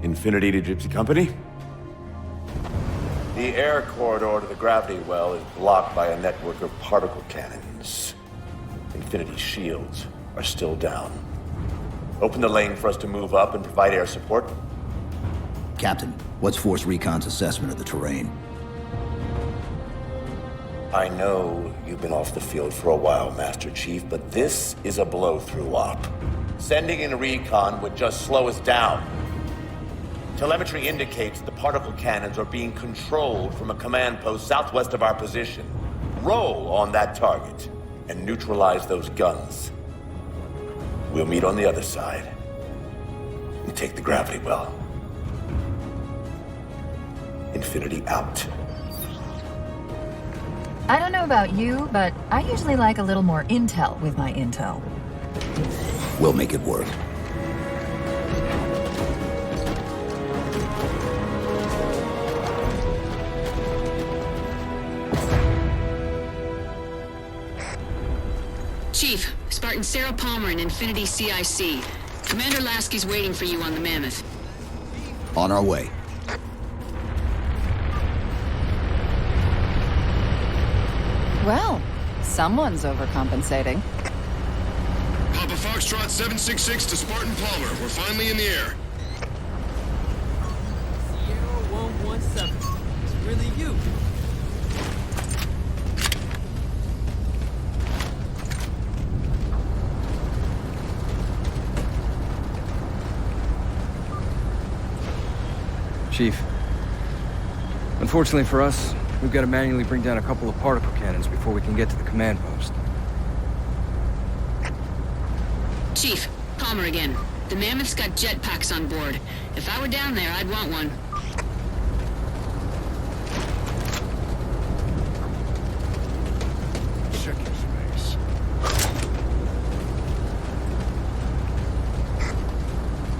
Infinity to Gypsy Company? The air corridor to the gravity well is blocked by a network of particle cannons. Infinity's shields are still down. Open the lane for us to move up and provide air support. Captain, what's Force Recon's assessment of the terrain? I know you've been off the field for a while, Master Chief, but this is a blow-through op. Sending in recon would just slow us down. Telemetry indicates the particle cannons are being controlled from a command post southwest of our position. Roll on that target and neutralize those guns. We'll meet on the other side and take the gravity well. Infinity out. I don't know about you, but I usually like a little more intel with my intel. We'll make it work. Chief, Spartan Sarah Palmer in Infinity CIC. Commander Lasky's waiting for you on the Mammoth. On our way. Well, someone's overcompensating. Papa Foxtrot 766 to Spartan Palmer. We're finally in the air. Sierra 117. It's really you. Chief, unfortunately for us, we've got to manually bring down a couple of particle cannons before we can get to the command post. Chief, Palmer again. The Mammoth's got jetpacks on board. If I were down there, I'd want one. Check your space.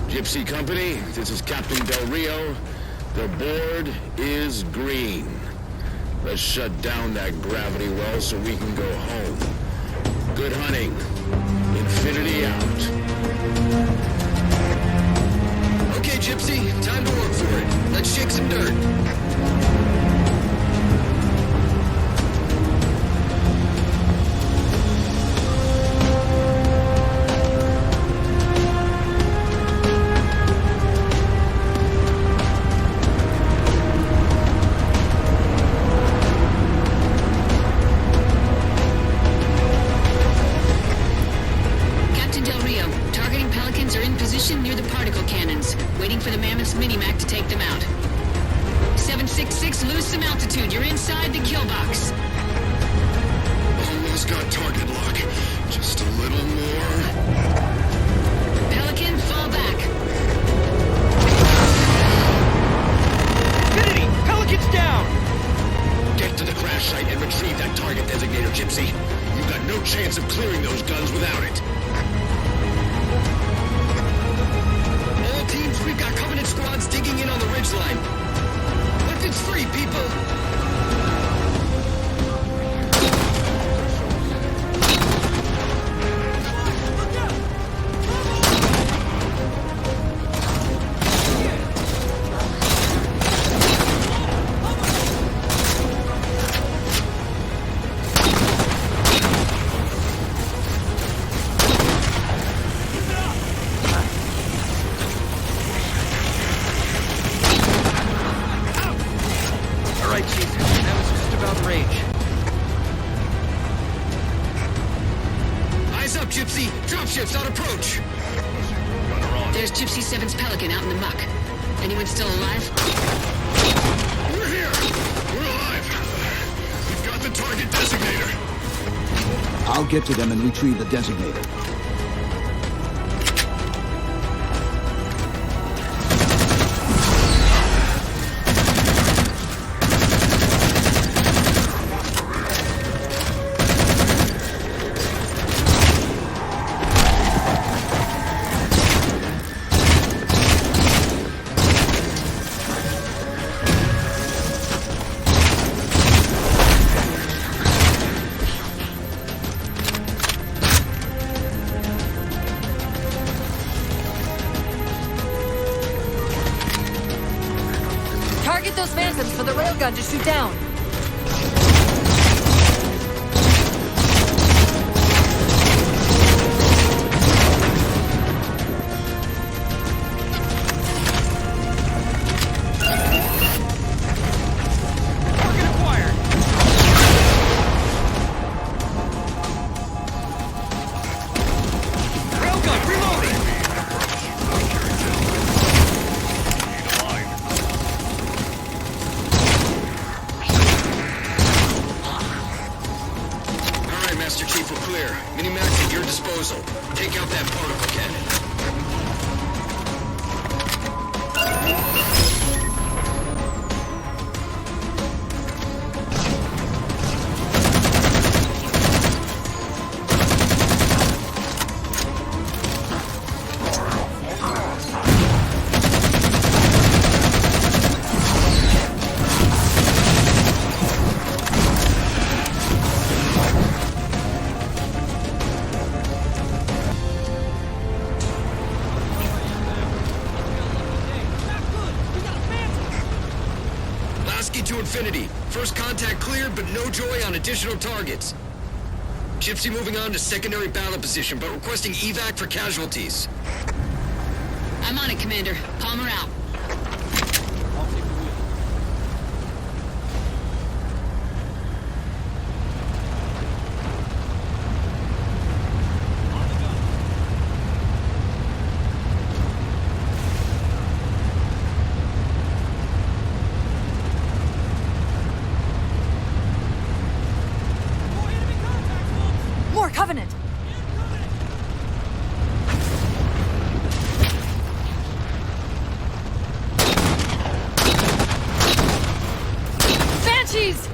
Gypsy Company, this is Captain Del Rio. The board is green. Let's shut down that gravity well so we can go home. Good hunting. Infinity out. Okay, Gypsy, time to work for it. Let's shake some dirt. Captain Del Rio, targeting Pelicans are in position near the particle cannons, waiting for the Mammoth's mini-mac to take them out. 766, lose some altitude. You're inside the kill box. Almost got target lock. Just a little more. Pelican, fall back. Infinity! Pelican's down! Get to the crash site and retrieve that target designator, Gypsy. You've got no chance of clearing those guns without it. All teams, we've got Covenant squads digging in on the ridgeline. Weapons free, people! All right, Chief. That was just about range. Eyes up, Gypsy! Dropships on approach! There's Gypsy 7's Pelican out in the muck. Anyone still alive? We're here! We're alive! We've got the target designator! I'll get to them and retrieve the designator. those phantoms for the railgun to shoot down. Take out that particle cannon. To infinity. First contact cleared, but no joy on additional targets. Gypsy moving on to secondary battle position, but requesting evac for casualties. I'm on it, Commander. Palmer out. Covenant! Banshees!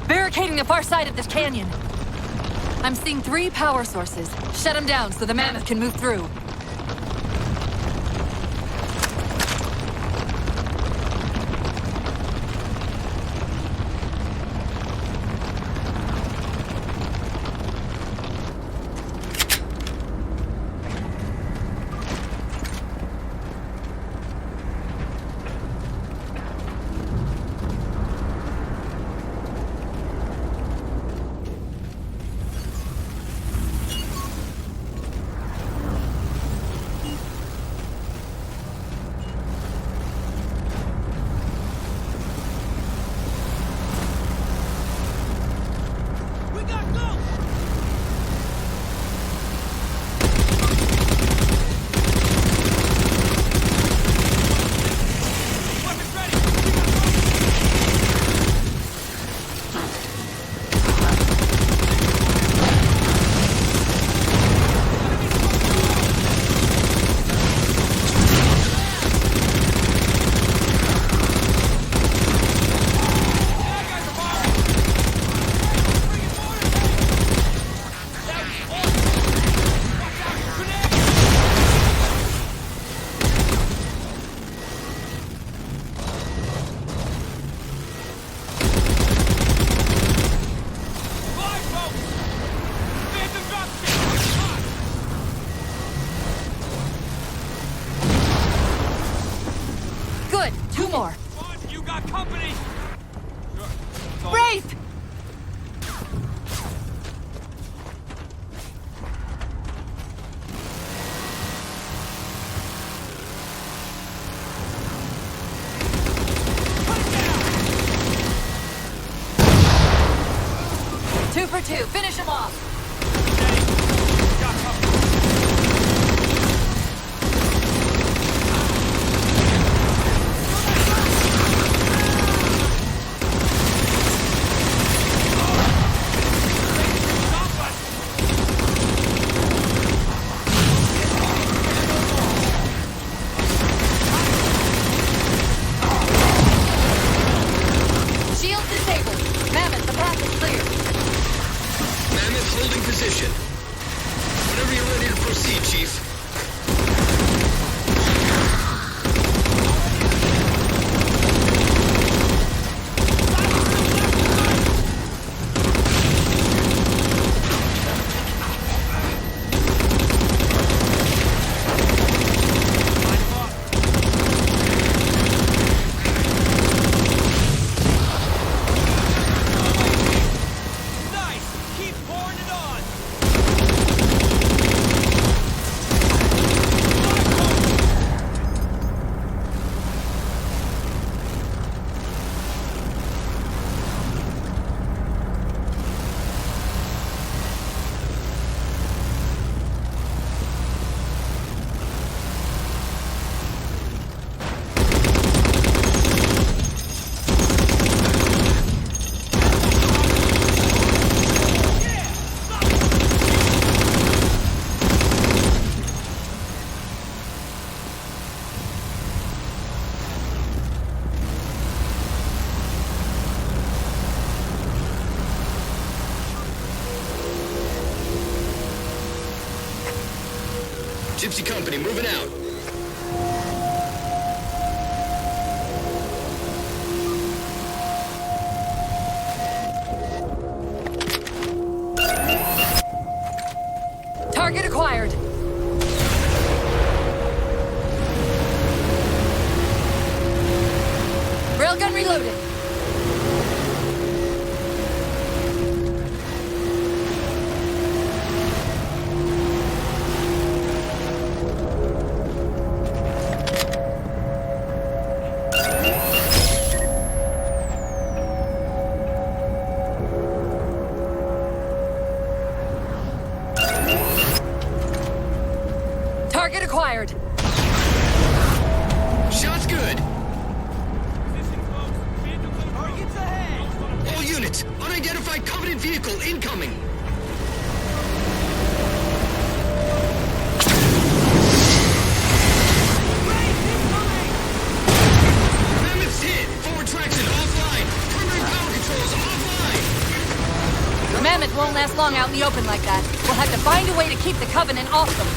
Barricading the far side of this canyon. I'm seeing 3 power sources. Shut them down so the mammoth can move through. Good. 2 more. You got company. Wraith! Two for 2. Finish him off. position. Whenever you're ready to proceed, Chief. Gypsy Company, moving out. Target acquired. Railgun reloaded. Target acquired. Shot's good. All units, unidentified Covenant vehicle incoming. Mammoth's hit. Forward traction offline. Primary power controls offline. The Mammoth won't last long out in the open like that. We'll have to find a way to keep the Covenant off them.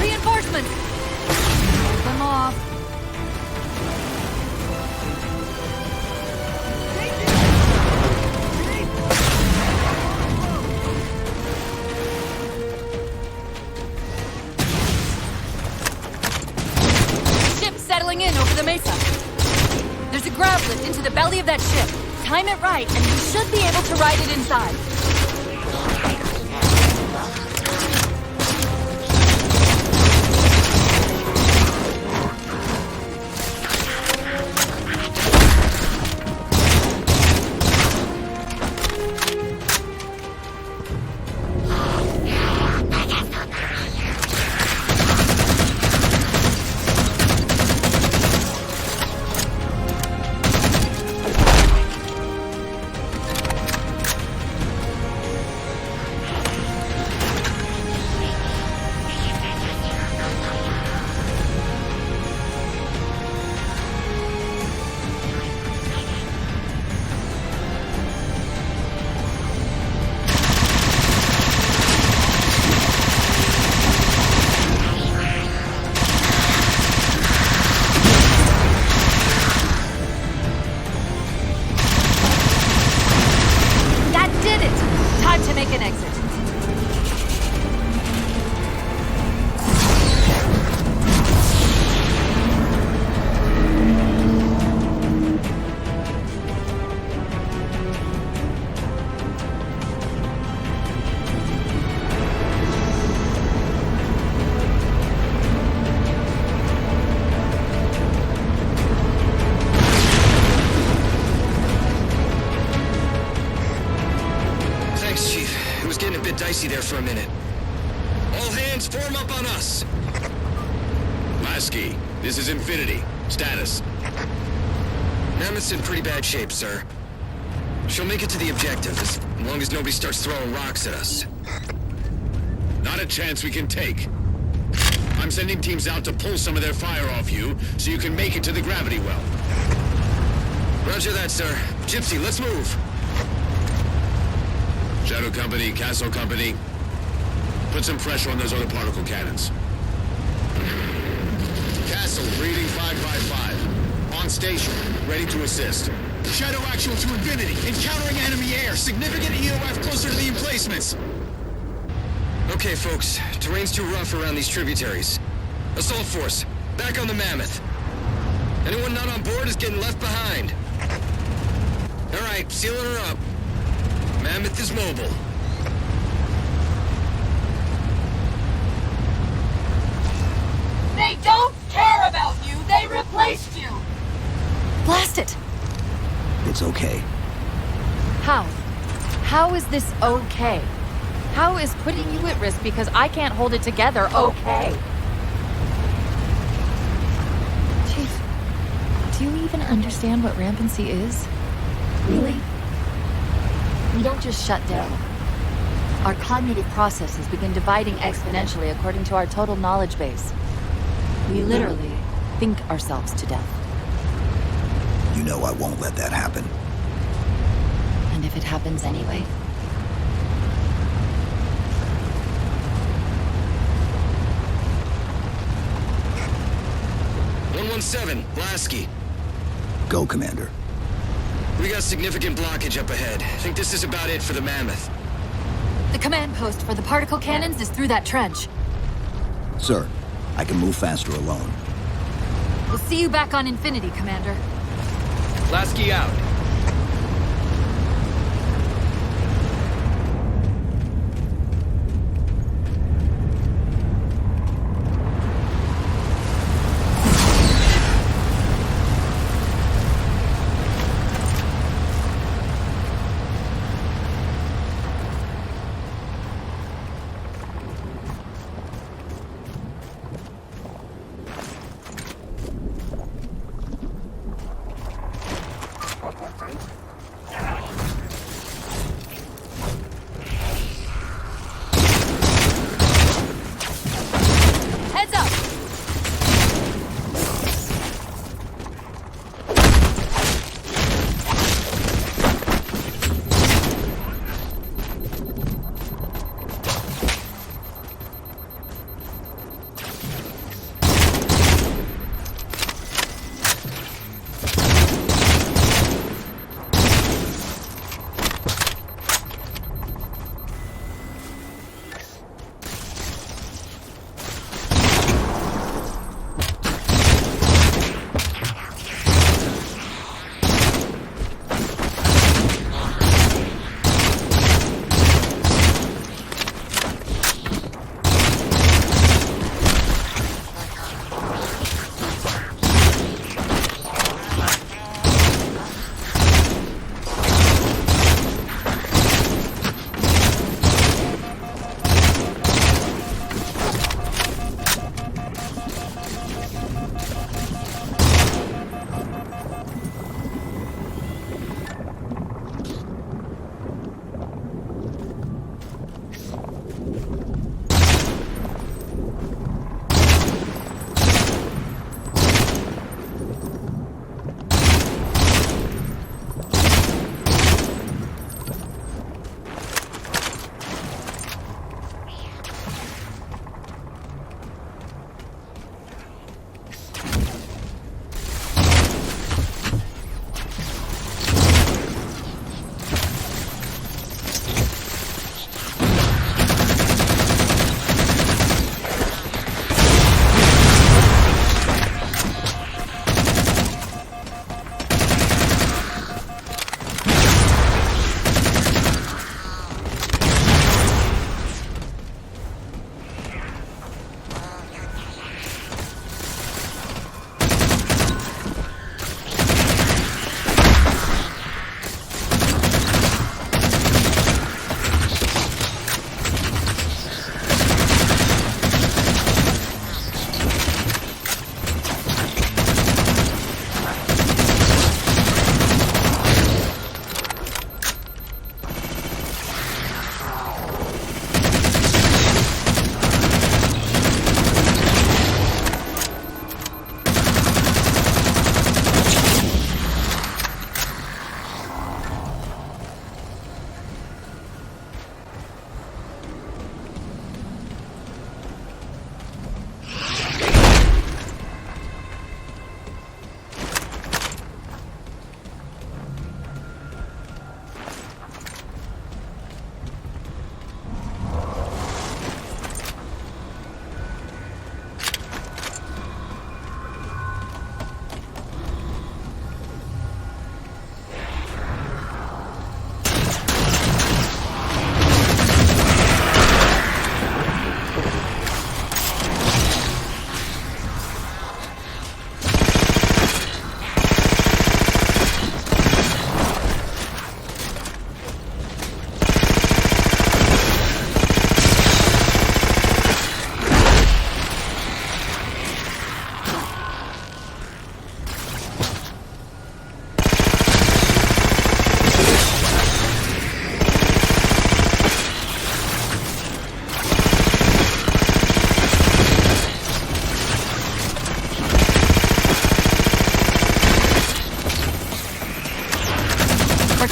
Reinforcements! Hold them off. Settling in over the mesa. There's a grav lift into the belly of that ship. Time it right, and you should be able to ride it inside. Time to make an exit. Dicey there for a minute. All hands form up on us. Lasky, this is Infinity. Status. Mammoth's in pretty bad shape, sir. She'll make it to the objective, as long as nobody starts throwing rocks at us. Not a chance we can take. I'm sending teams out to pull some of their fire off you, so you can make it to the gravity well. Roger that, sir. Gypsy, let's move. Shadow Company, Castle Company, put some pressure on those other particle cannons. Castle, reading 555. On station, ready to assist. Shadow actual to infinity. Encountering enemy air. Significant EOF closer to the emplacements. Okay, folks. Terrain's too rough around these tributaries. Assault force, back on the Mammoth. Anyone not on board is getting left behind. All right, sealing her up. Mammoth is mobile. They don't care about you! They replaced you! Blast it! It's okay. How? How is this okay? How is putting you at risk because I can't hold it together okay? Chief, do you even understand what rampancy is? Really? We don't just shut down. Our cognitive processes begin dividing exponentially according to our total knowledge base. We literally think ourselves to death. You know I won't let that happen. And if it happens anyway? Seven, Lasky. Go, Commander. We got significant blockage up ahead. Think this is about it for the Mammoth. The command post for the particle cannons is through that trench. Sir, I can move faster alone. We'll see you back on Infinity, Commander. Lasky out.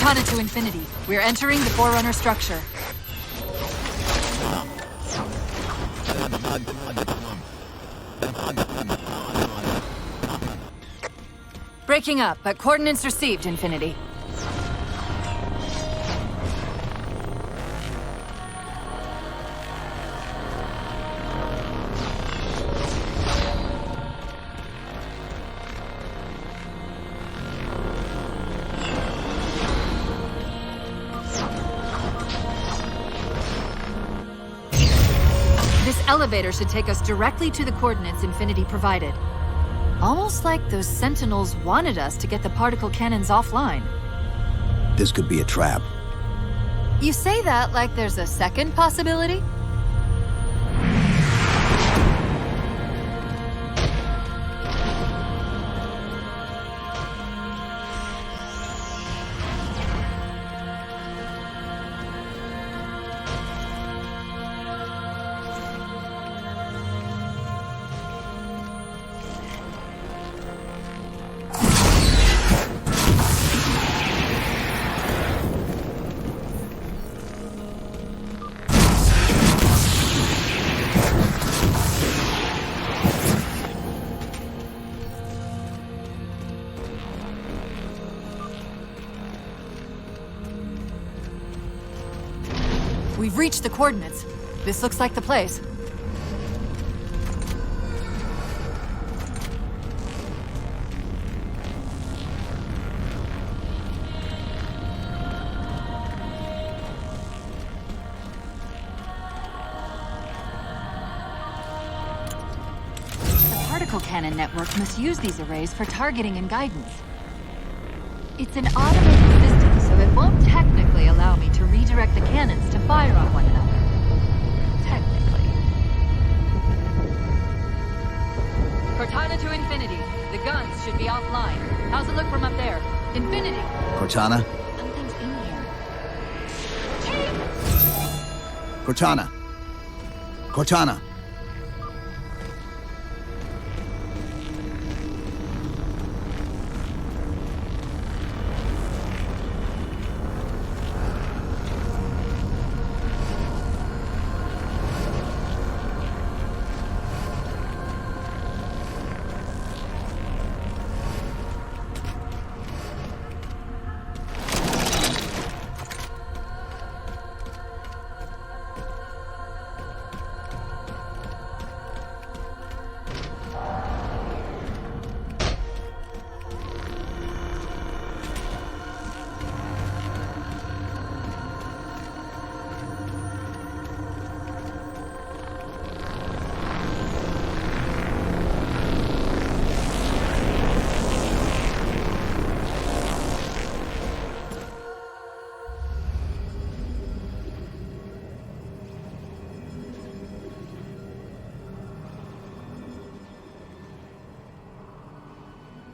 Cortana to Infinity. We're entering the Forerunner structure. Breaking up, but coordinates received, Infinity. This elevator should take us directly to the coordinates Infinity provided. Almost like those Sentinels wanted us to get the particle cannons offline. This could be a trap. You say that like there's a second possibility? We've reached the coordinates. This looks like the place. The particle cannon network must use these arrays for targeting and guidance. It's an automated system, so it won't technically allow me to redirect the cannons to fire on one another. Technically. Cortana to Infinity. The guns should be offline. How's it look from up there? Infinity! Cortana? Something's in here. Cortana! Cortana!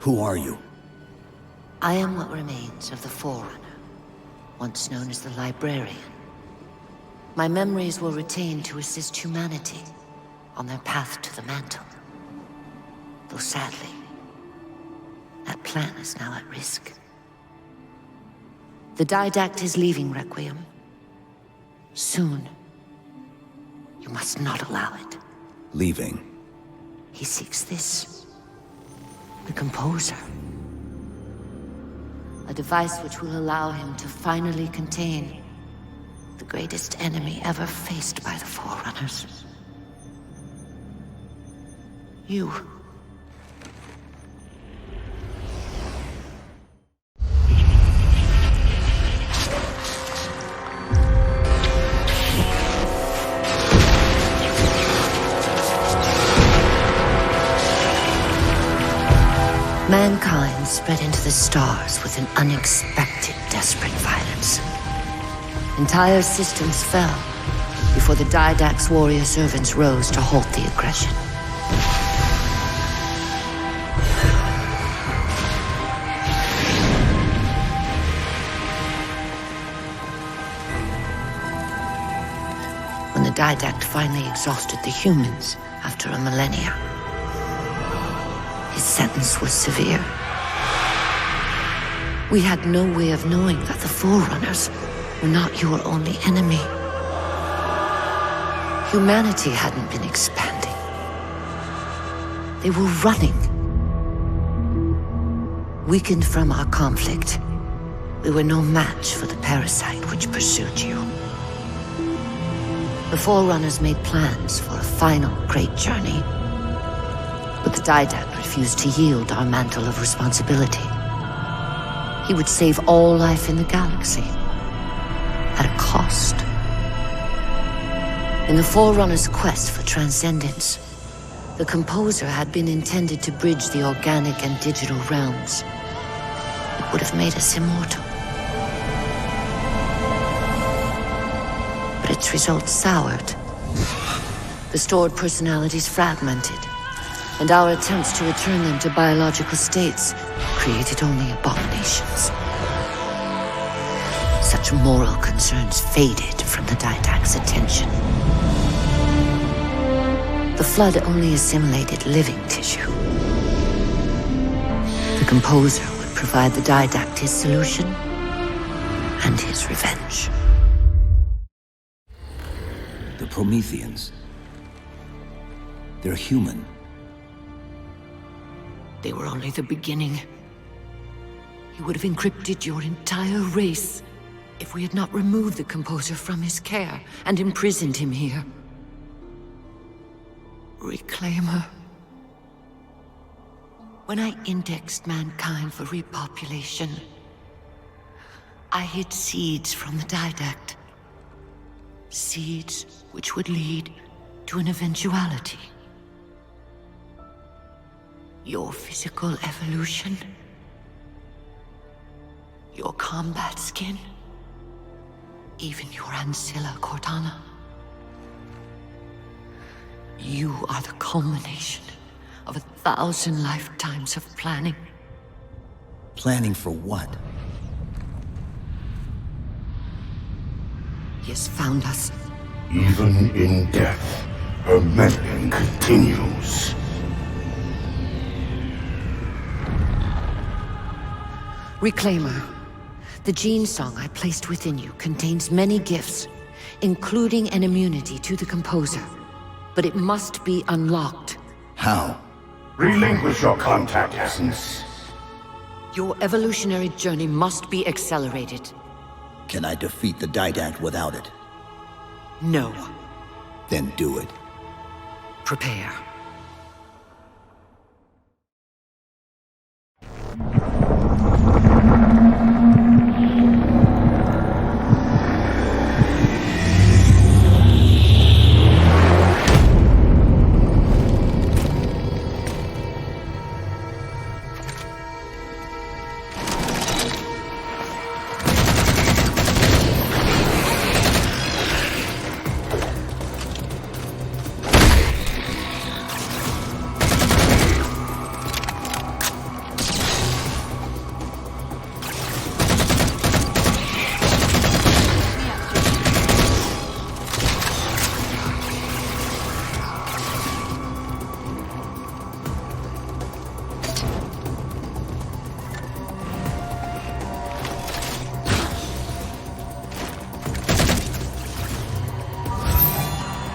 Who are you? I am what remains of the Forerunner, once known as the Librarian. My memories were retained to assist humanity on their path to the mantle. Though sadly, that plan is now at risk. The Didact is leaving Requiem. Soon. You must not allow it. Leaving. He seeks this. The Composer. A device which will allow him to finally contain the greatest enemy ever faced by the Forerunners. You. Mankind spread into the stars with an unexpected, desperate violence. Entire systems fell before the Didact's warrior servants rose to halt the aggression. When the Didact finally exhausted the humans after a millennia, his sentence was severe. We had no way of knowing that the Forerunners were not your only enemy. Humanity hadn't been expanding. They were running. Weakened from our conflict, we were no match for the parasite which pursued you. The Forerunners made plans for a final great journey, but the Didact refused to yield our mantle of responsibility. He would save all life in the galaxy, at a cost. In the Forerunners' quest for transcendence, the Composer had been intended to bridge the organic and digital realms. It would have made us immortal. But its results soured. The stored personalities fragmented, and our attempts to return them to biological states created only abominations. Such moral concerns faded from the Didact's attention. The Flood only assimilated living tissue. The Composer would provide the Didact his solution and his revenge. The Prometheans. They're human. They were only the beginning. He would have encrypted your entire race if we had not removed the Composer from his care and imprisoned him here. Reclaimer. When I indexed mankind for repopulation, I hid seeds from the Didact. Seeds which would lead to an eventuality. Your physical evolution, your combat skin, even your ancilla Cortana. You are the culmination of 1,000 lifetimes of planning. Planning for what? He has found us. Even in death, her meddling continues. Reclaimer. The gene song I placed within you contains many gifts, including an immunity to the Composer. But it must be unlocked. How? Relinquish your contact essence. Your evolutionary journey must be accelerated. Can I defeat the Didact without it? No. Then do it. Prepare.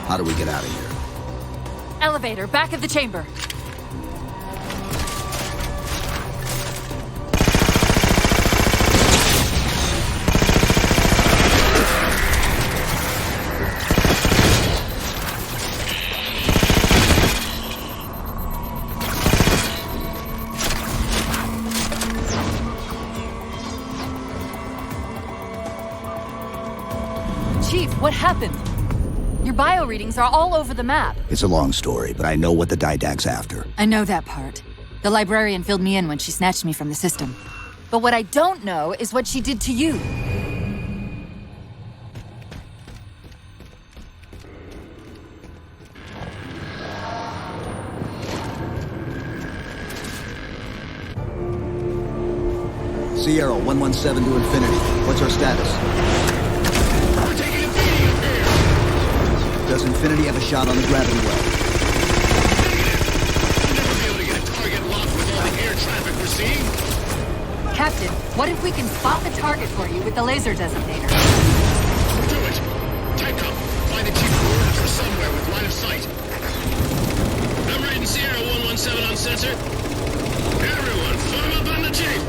How do we get out of here? Elevator, back of the chamber. Chief, what happened? Your bio readings are all over the map. It's a long story, but I know what the Didact's after. I know that part. The librarian filled me in when she snatched me from the system. But what I don't know is what she did to you. Sierra 117 to infinity. What's our status? We're taking infinity up here! Does Infinity have a shot on the gravity well? We'll never be able to get a target locked with all the air traffic we're seeing. Captain, what if we can spot the target for you with the laser designator? Do it! Tycom, find the chief coordinates for somewhere with line of sight. I'm reading Sierra 117 on sensor. Everyone, form up on the chief!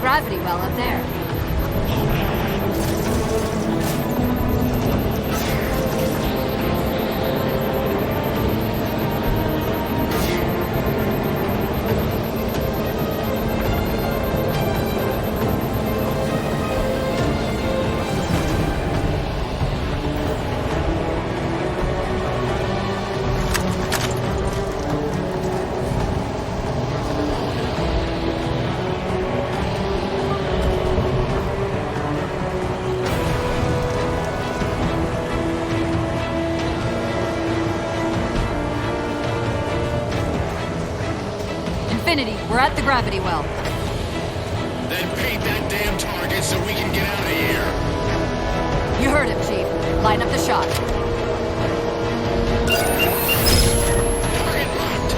Gravity well up there. We're at the gravity well. Then paint that damn target so we can get out of here. You heard him, Chief. Line up the shot. Target locked.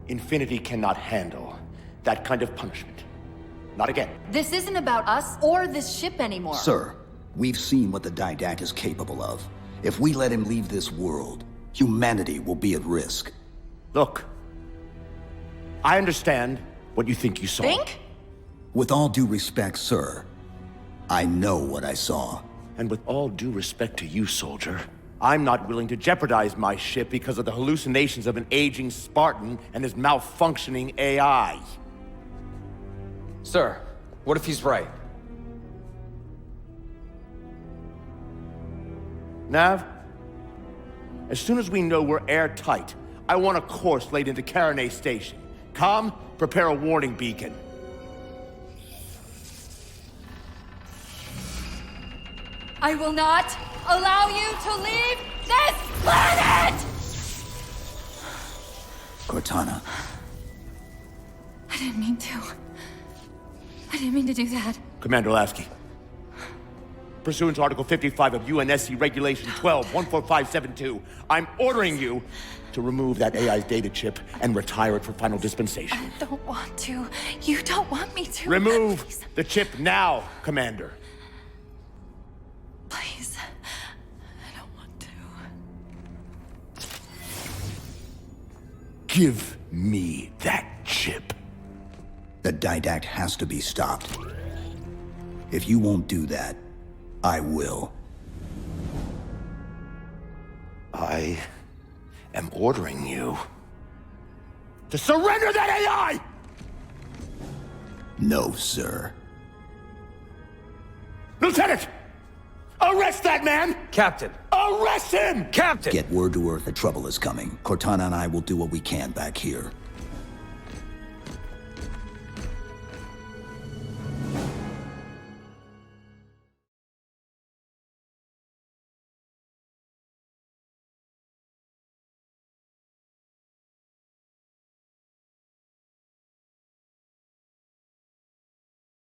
Infinity cannot handle that kind of punishment. Not again. This isn't about us or this ship anymore. Sir, we've seen what the Didact is capable of. If we let him leave this world, humanity will be at risk. Look, I understand what you think you saw. Think? With all due respect, sir, I know what I saw. And with all due respect to you, soldier, I'm not willing to jeopardize my ship because of the hallucinations of an aging Spartan and his malfunctioning AI. Sir, what if he's right? Nav, as soon as we know we're airtight, I want a course laid into Caranay Station. Com, prepare a warning beacon. I will not allow you to leave this planet! Cortana. I didn't mean to. I didn't mean to do that. Commander Lasky. pursuant to Article 55 of UNSC Regulation 12-14572, I'm ordering you to remove that AI's data chip and retire it for final dispensation. I don't want to. You don't want me to. Remove Please. the chip now, Commander. Please. I don't want to. Give me that chip. The didact has to be stopped. If you won't do that, I will. I am ordering you to surrender that AI! No, sir. Lieutenant! Arrest that man! Captain! Arrest him! Captain! Get word to Earth that trouble is coming. Cortana and I will do what we can back here.